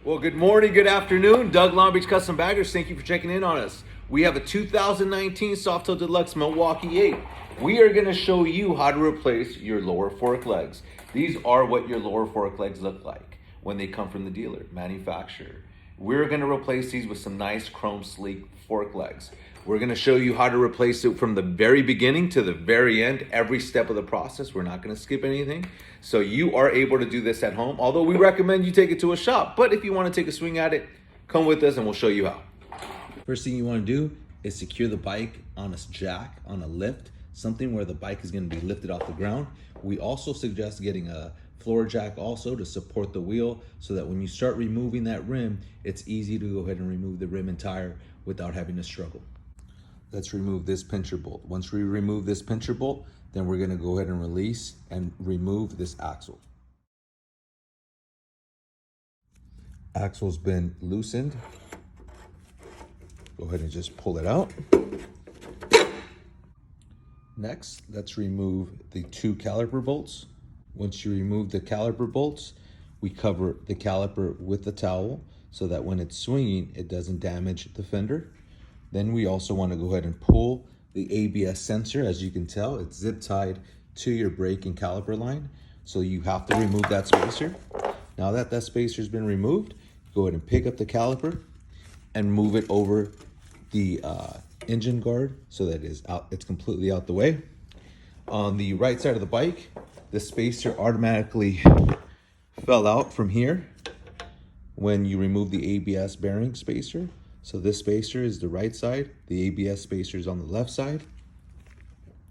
Well, good morning, good afternoon. Doug Long Beach Custom Baggers, thank you for checking in on us. We have a 2019 SOFTAIL Deluxe Milwaukee 8. We are going to show you how to replace your lower fork legs. These are what your lower fork legs look like when they come from the dealer, manufacturer. We're going to replace these with some nice chrome sleek fork legs. We're going to show you how to replace it from the very beginning to the very end, every step of the process. We're not going to skip anything. So you are able to do this at home, although we recommend you take it to a shop. But if you want to take a swing at it, come with us and we'll show you how. First thing you want to do is secure the bike on a jack, on a lift, something where the bike is going to be lifted off the ground. We also suggest getting a floor jack also to support the wheel so that when you start removing that rim, it's easy to go ahead and remove the rim and tire without having to struggle. Let's remove this pincher bolt. Once we remove this pincher bolt, then we're going to go ahead and release and remove this axle. Axle's been loosened. Go ahead and just pull it out. Next, let's remove the two caliper bolts. Once you remove the caliper bolts, we cover the caliper with the towel so that when it's swinging, it doesn't damage the fender. Then we also want to go ahead and pull the ABS sensor. As you can tell, it's zip tied to your brake and caliper line. So you have to remove that spacer. Now that that spacer's been removed, go ahead and pick up the caliper and move it over the engine guard so that it's completely out the way. On the right side of the bike, the spacer automatically fell out from here when you remove the ABS bearing spacer. So this spacer is the right side, the ABS spacer is on the left side.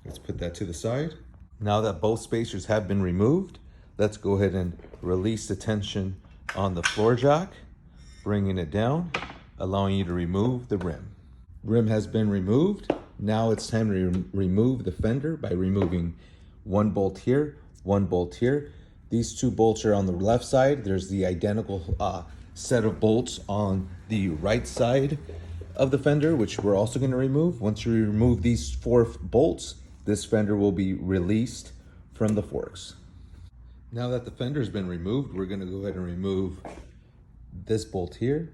Let's put that to the side. Now that both spacers have been removed, let's go ahead and release the tension on the floor jack, bringing it down, allowing you to remove the rim. Rim has been removed. Now it's time to remove the fender by removing one bolt here, one bolt here. These two bolts are on the left side. There's the identical set of bolts on the right side of the fender, which we're also going to remove. Once you remove these four bolts, this fender will be released from the forks. Now that the fender's been removed, we're going to go ahead and remove this bolt here,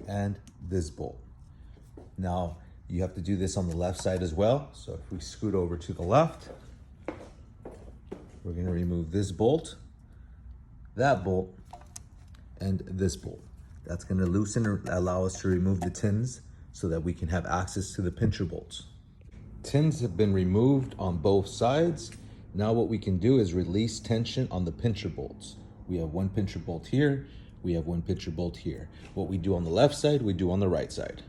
and this bolt. Now you have to do this on the left side as well. So if we scoot over to the left, we're going to remove this bolt, that bolt, and this bolt. That's going to loosen or allow us to remove the tins so that we can have access to the pincher bolts. Tins have been removed on both sides. Now what we can do is release tension on the pincher bolts. We have one pincher bolt here, we have one pincher bolt here. What we do on the left side, we do on the right side.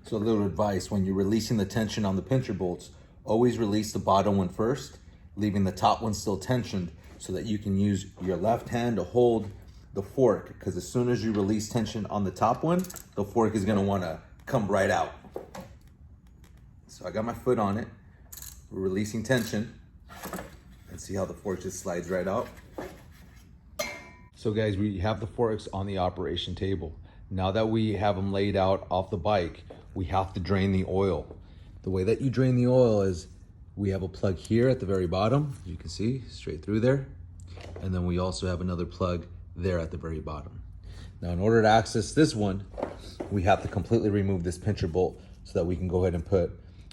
So a little advice, when you're releasing the tension on the pincher bolts, always release the bottom one first, leaving the top one still tensioned so that you can use your left hand to hold the fork, because as soon as you release tension on the top one, the fork is going to want to come right out. So I got my foot on it. We're releasing tension, and see how the fork just slides right out. So guys, we have the forks on the operation table. Now that we have them laid out off the bike, we have to drain the oil. The way that you drain the oil is we have a plug here at the very bottom, you can see straight through there. And then we also have another plug there at the very bottom. Now in order to access this one, we have to completely remove this pincher bolt so that we can go ahead and put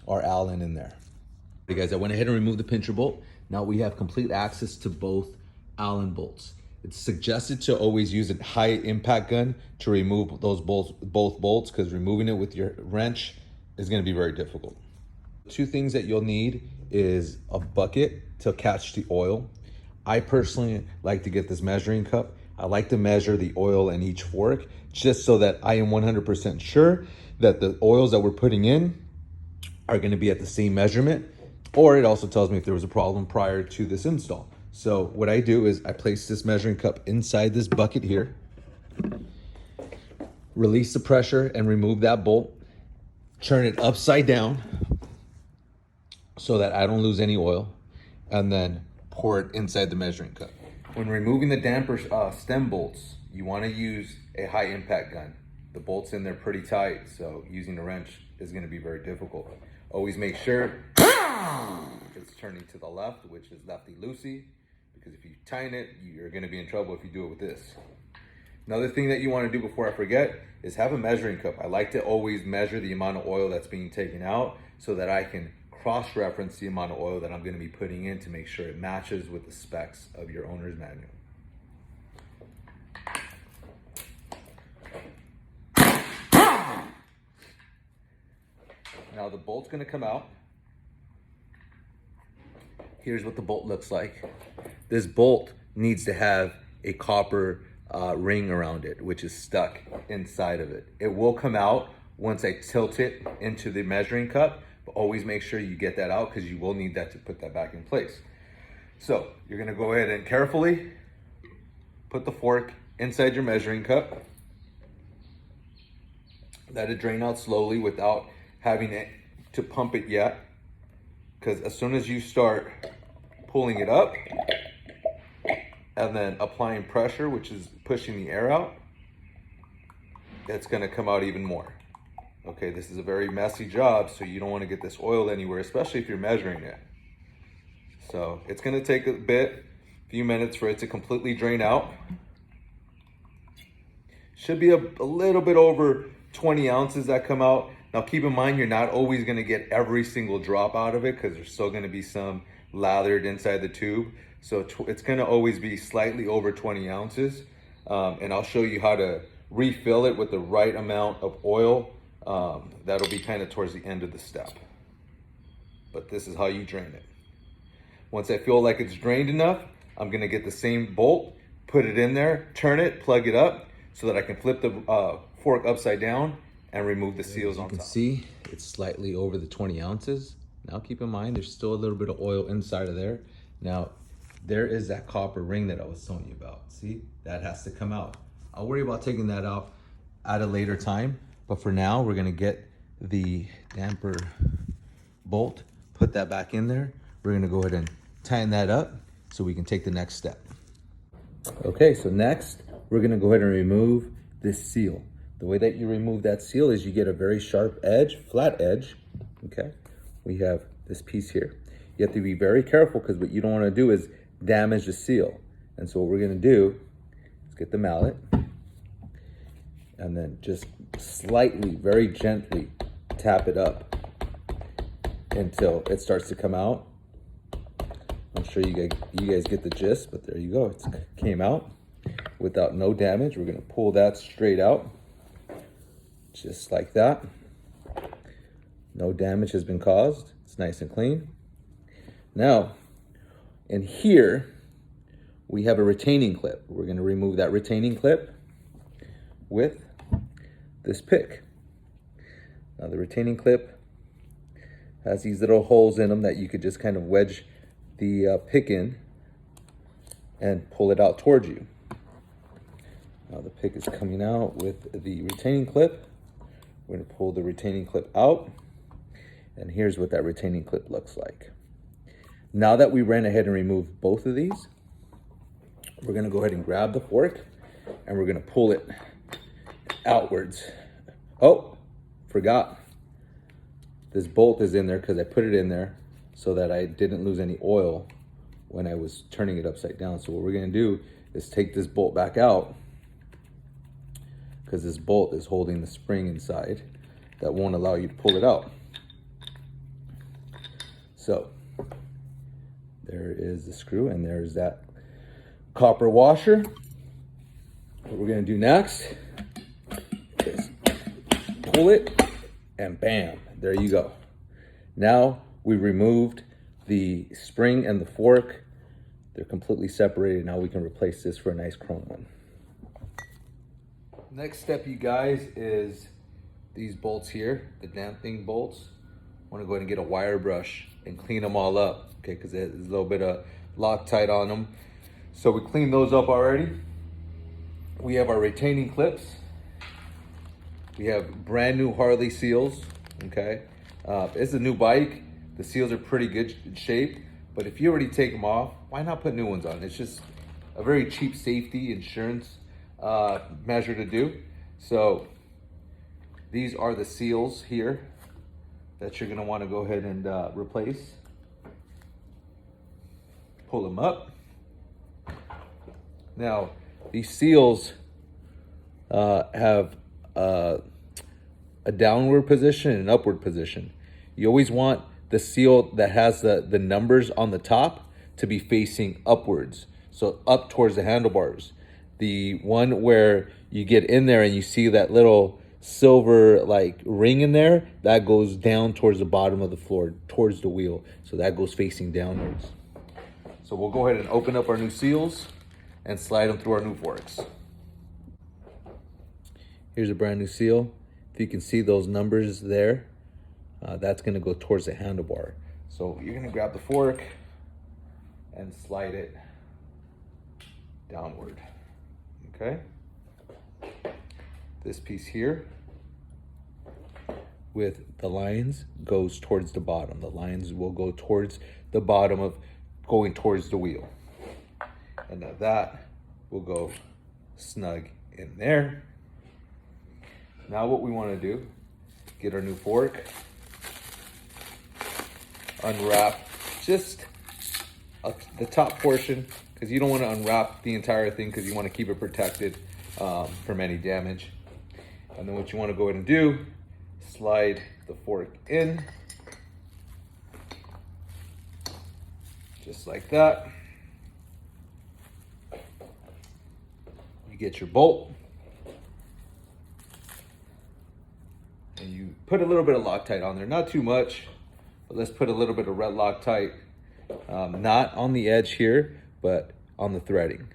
our Allen in there. Okay guys, I went ahead and removed the pincher bolt. Now we have complete access to both Allen bolts. It's suggested to always use a high impact gun to remove those bolts, both bolts, because removing it with your wrench is going to be very difficult. Two things that you'll need is a bucket to catch the oil. I personally like to get this measuring cup. I like to measure the oil in each fork just so that I am 100% sure that the oils that we're putting in are going to be at the same measurement, or it also tells me if there was a problem prior to this install. So what I do is I place this measuring cup inside this bucket here, release the pressure and remove that bolt, turn it upside down so that I don't lose any oil, and then pour it inside the measuring cup. When removing the damper stem bolts, you want to use a high impact gun. The bolts in there pretty tight, so using a wrench is going to be very difficult. Always make sure it's turning to the left, which is lefty loosey, because if you tighten it, you're gonna be in trouble if you do it with this. Another thing that you wanna do before I forget is have a measuring cup. I like to always measure the amount of oil that's being taken out so that I can cross-reference the amount of oil that I'm gonna be putting in to make sure it matches with the specs of your owner's manual. Now the bolt's gonna come out. Here's what the bolt looks like. This bolt needs to have a copper ring around it, which is stuck inside of it. It will come out once I tilt it into the measuring cup, but always make sure you get that out because you will need that to put that back in place. So you're gonna go ahead and carefully put the fork inside your measuring cup. Let it drain out slowly without having it to pump it yet, because as soon as you start pulling it up and then applying pressure, which is pushing the air out, it's going to come out even more. Okay, this is a very messy job, so you don't want to get this oil anywhere, especially if you're measuring it. So it's going to take a few minutes for it to completely drain out. Should be a little bit over 20 ounces that come out. Now keep in mind, you're not always gonna get every single drop out of it because there's still gonna be some lathered inside the tube. So it's gonna always be slightly over 20 ounces. And I'll show you how to refill it with the right amount of oil. That'll be kind of towards the end of the step. But this is how you drain it. Once I feel like it's drained enough, I'm gonna get the same bolt, put it in there, turn it, plug it up so that I can flip the fork upside down and remove the seals on top. You can see it's slightly over the 20 ounces. Now keep in mind, there's still a little bit of oil inside of there. Now, there is that copper ring that I was telling you about. See, that has to come out. I'll worry about taking that out at a later time, but for now, we're gonna get the damper bolt, put that back in there. We're gonna go ahead and tighten that up so we can take the next step. Okay, so next, we're gonna go ahead and remove this seal. The way that you remove that seal is you get a very sharp edge, flat edge, okay? We have this piece here. You have to be very careful because what you don't want to do is damage the seal. And so what we're going to do is get the mallet and then just slightly, very gently tap it up until it starts to come out. I'm sure you guys get the gist, but there you go. It came out without no damage. We're going to pull that straight out. Just like that. No damage has been caused. It's nice and clean. Now, in here, we have a retaining clip. We're going to remove that retaining clip with this pick. Now, the retaining clip has these little holes in them that you could just kind of wedge the pick in and pull it out towards you. Now, the pick is coming out with the retaining clip. We're going to pull the retaining clip out, and here's what that retaining clip looks like. Now that we ran ahead and removed both of these, we're going to go ahead and grab the fork, and we're going to pull it outwards. Oh, forgot. This bolt is in there because I put it in there so that I didn't lose any oil when I was turning it upside down. So what we're going to do is take this bolt back out, because this bolt is holding the spring inside that won't allow you to pull it out. So there is the screw, and there's that copper washer. What we're gonna do next is pull it, and bam, there you go. Now we removed the spring and the fork. They're completely separated. Now we can replace this for a nice chrome one. Next step, you guys, is these bolts here, the damping bolts. I want to go ahead and get a wire brush and clean them all up, okay, because there's a little bit of Loctite on them. So we cleaned those up already. We have our retaining clips. We have brand new Harley Seals, okay. It's a new bike. The seals are pretty good shape, but if you already take them off, why not put new ones on? It's just a very cheap safety insurance measure to do. So these are the seals here that you're going to want to go ahead and replace. Pull them up, Now, these seals have a downward position and an upward position. You always want the seal that has the numbers on the top to be facing upwards, so up towards the handlebars. The one where you get in there and you see that little silver like ring in there, that goes down towards the bottom of the floor, towards the wheel. So that goes facing downwards. So we'll go ahead and open up our new seals and slide them through our new forks. Here's a brand new seal. If you can see those numbers there, that's gonna go towards the handlebar. So you're gonna grab the fork and slide it downward, okay? This piece here with the lines goes towards the bottom. The lines will go towards the bottom of going towards the wheel. And now that will go snug in there. Now what we want to do, get our new fork, unwrap just the top portion, because you don't want to unwrap the entire thing because you want to keep it protected from any damage. And then what you want to go ahead and do, slide the fork in, just like that. You get your bolt, and you put a little bit of Loctite on there, not too much, but let's put a little bit of red Loctite, not on the edge here, but on the threading.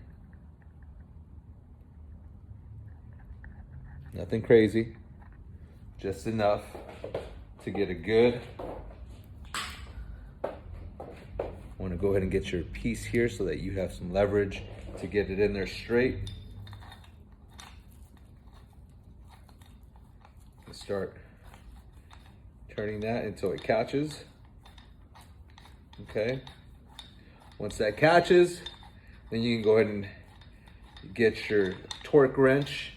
Nothing crazy, just enough to get a good. Want to go ahead and get your piece here so that you have some leverage to get it in there straight. Start turning that until it catches. Okay. Once that catches, then you can go ahead and get your torque wrench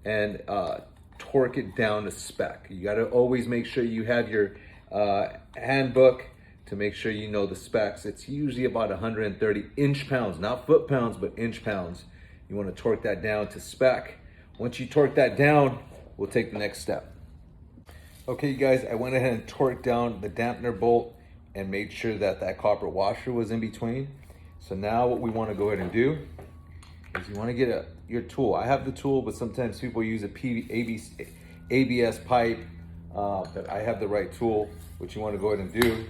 and torque it down to spec. You got to always make sure you have your handbook to make sure you know the specs. It's usually about 130 inch-pounds, not foot-pounds, but inch-pounds. You want to torque that down to spec. Once you torque that down, we'll take the next step. Okay, you guys, I went ahead and torqued down the dampener bolt and made sure that that copper washer was in between. So now what we want to go ahead and do is you want to get your tool. I have the tool, but sometimes people use a ABS pipe, but I have the right tool. What you want to go ahead and do,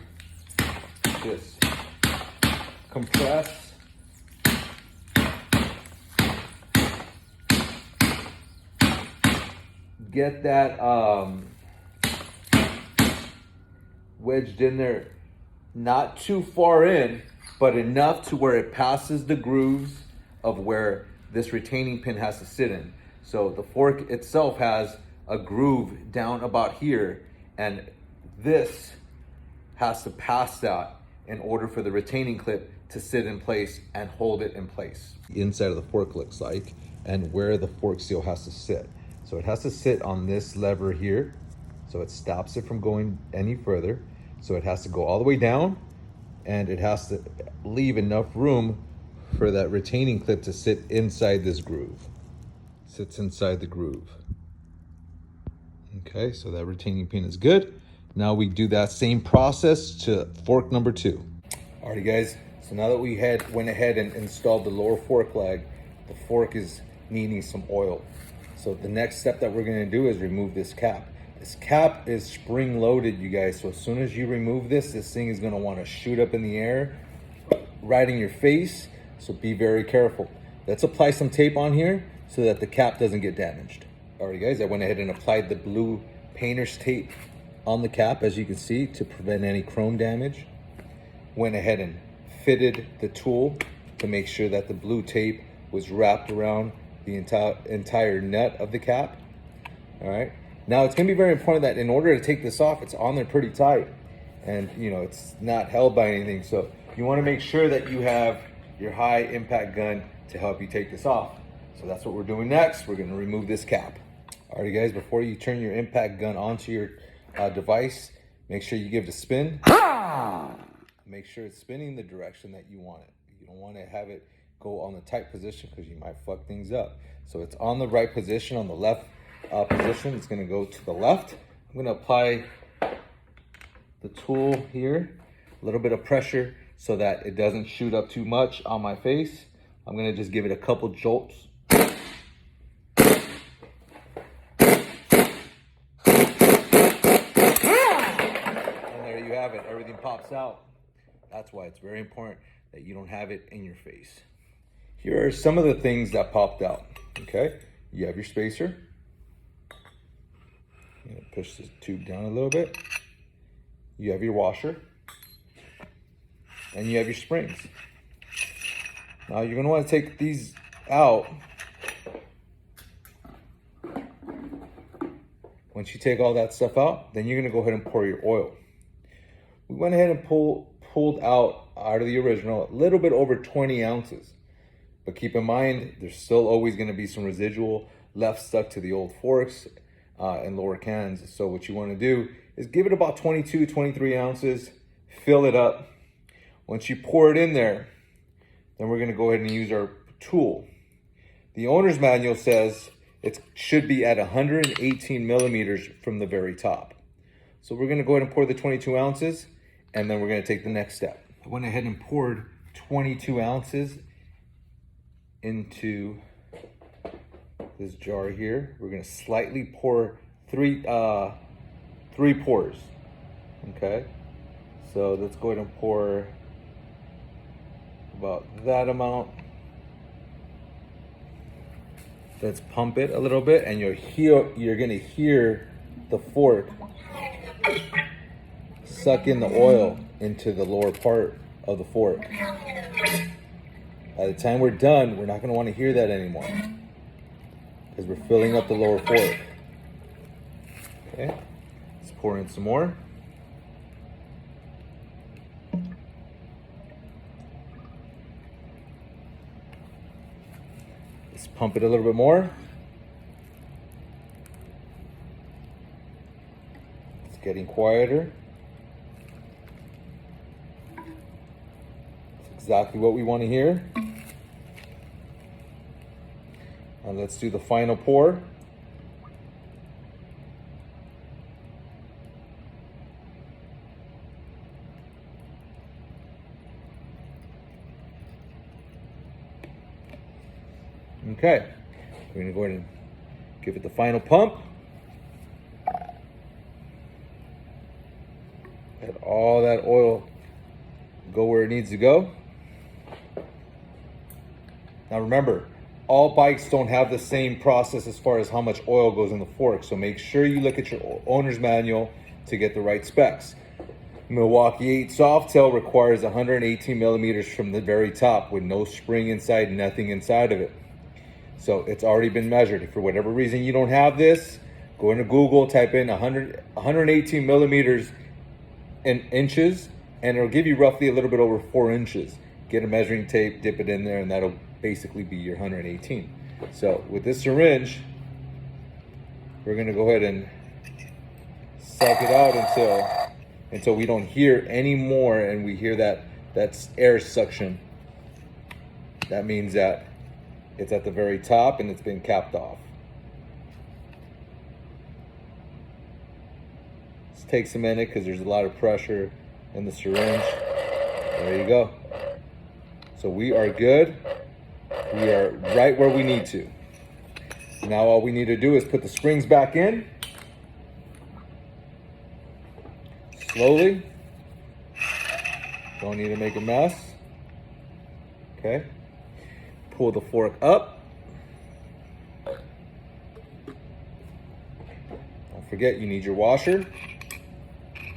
just compress. Get that wedged in there, not too far in, but enough to where it passes the grooves of where this retaining pin has to sit in. So the fork itself has a groove down about here, and this has to pass that in order for the retaining clip to sit in place and hold it in place. The inside of the fork looks like, and where the fork seal has to sit. So it has to sit on this lever here, so it stops it from going any further. So it has to go all the way down, and it has to leave enough room for that retaining clip to sit inside this groove. Sits inside the groove. Okay, so that retaining pin is good. Now we do that same process to fork number 2. Alrighty guys, so now that we went ahead and installed the lower fork leg, the fork is needing some oil. So the next step that we're gonna do is remove this cap. This cap is spring loaded, you guys. So as soon as you remove this thing is gonna wanna shoot up in the air, right in your face. So be very careful. Let's apply some tape on here so that the cap doesn't get damaged. Alright guys, I went ahead and applied the blue painter's tape on the cap, as you can see, to prevent any chrome damage. Went ahead and fitted the tool to make sure that the blue tape was wrapped around the entire nut of the cap. All right. Now it's gonna be very important that in order to take this off, it's on there pretty tight, and you know it's not held by anything. So you want to make sure that you have your high impact gun to help you take this off. So that's what we're doing next. We're gonna remove this cap. All right, guys. Before you turn your impact gun onto your device, make sure you give it a spin. Make sure it's spinning the direction that you want it. You don't want to have it go on the tight position because you might fuck things up. So it's on the right position, on the left position. It's gonna go to the left. I'm gonna apply the tool here, a little bit of pressure so that it doesn't shoot up too much on my face. I'm gonna just give it a couple jolts. And there you have it, everything pops out. That's why it's very important that you don't have it in your face. Here are some of the things that popped out, okay? You have your spacer. I'm gonna push this tube down a little bit. You have your washer. And you have your springs. Now you're gonna wanna take these out. Once you take all that stuff out, then you're gonna go ahead and pour your oil. We went ahead and pulled out of the original a little bit over 20 ounces. But keep in mind, there's still always gonna be some residual left stuck to the old forks and lower cans. So what you wanna do is give it about 22, 23 ounces, fill it up. Once you pour it in there, then we're gonna go ahead and use our tool. The owner's manual says it should be at 118 millimeters from the very top. So we're gonna go ahead and pour the 22 ounces, and then we're gonna take the next step. I went ahead and poured 22 ounces into this jar here. We're gonna slightly pour three pours, okay? So let's go ahead and pour about that amount. Let's pump it a little bit, and you're gonna hear the fork suck in the oil into the lower part of the fork. By the time we're done, we're not gonna wanna hear that anymore because we're filling up the lower fork. Okay, let's pour in some more. Let's pump it a little bit more. It's getting quieter. It's exactly what we want to hear. And let's do the final pour. Okay, we're gonna go ahead and give it the final pump. Let all that oil go where it needs to go. Now remember, all bikes don't have the same process as far as how much oil goes in the fork, so make sure you look at your owner's manual to get the right specs. Milwaukee 8 SOFTAIL requires 118 millimeters from the very top with no spring inside, nothing inside of it. So it's already been measured. If for whatever reason you don't have this, go into Google, type in 118 millimeters in inches, and it'll give you roughly a little bit over 4 inches. Get a measuring tape, dip it in there, and that'll basically be your 118. So with this syringe, we're gonna go ahead and suck it out until we don't hear any more, and we hear that's air suction. That means that it's at the very top and it's been capped off. This takes a minute because there's a lot of pressure in the syringe. There you go. So we are good. We are right where we need to. Now all we need to do is put the springs back in. Slowly. Don't need to make a mess. Okay. Pull the fork up. Don't forget, you need your washer.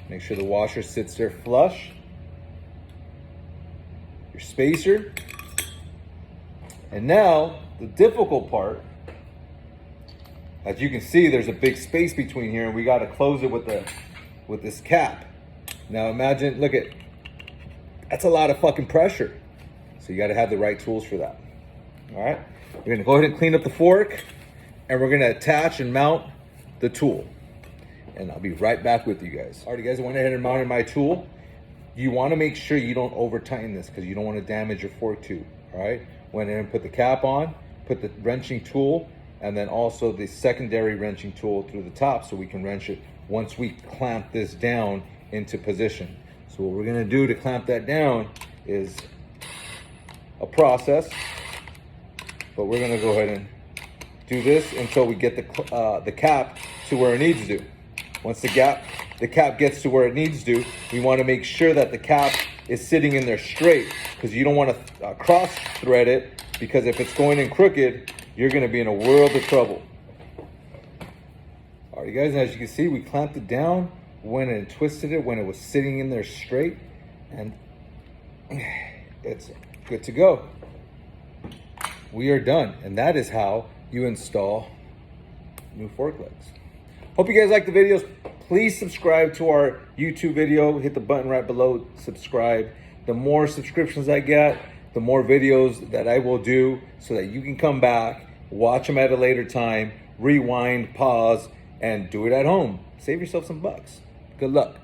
Make sure the washer sits there flush. Your spacer. And now, the difficult part, as you can see, there's a big space between here, and we got to close it with this cap. Now imagine, look at, that's a lot of fucking pressure. So you got to have the right tools for that. All right, we're gonna go ahead and clean up the fork, and we're gonna attach and mount the tool. And I'll be right back with you guys. All right, guys, I went ahead and mounted my tool. You wanna make sure you don't over tighten this because you don't wanna damage your fork tube. All right, went in and put the cap on, put the wrenching tool, and then also the secondary wrenching tool through the top so we can wrench it once we clamp this down into position. So what we're gonna do to clamp that down is a process, but we're gonna go ahead and do this until we get the cap to where it needs to. Once the cap gets to where it needs to, we wanna make sure that the cap is sitting in there straight, because you don't wanna cross thread it, because if it's going in crooked, you're gonna be in a world of trouble. All right, guys, as you can see, we clamped it down, went and twisted it when it was sitting in there straight, and it's good to go. We are done, and that is how you install new fork legs. Hope you guys like the videos. Please subscribe to our YouTube video. Hit the button right below, subscribe. The more subscriptions I get, the more videos that I will do so that you can come back, watch them at a later time, rewind, pause, and do it at home. Save yourself some bucks. Good luck.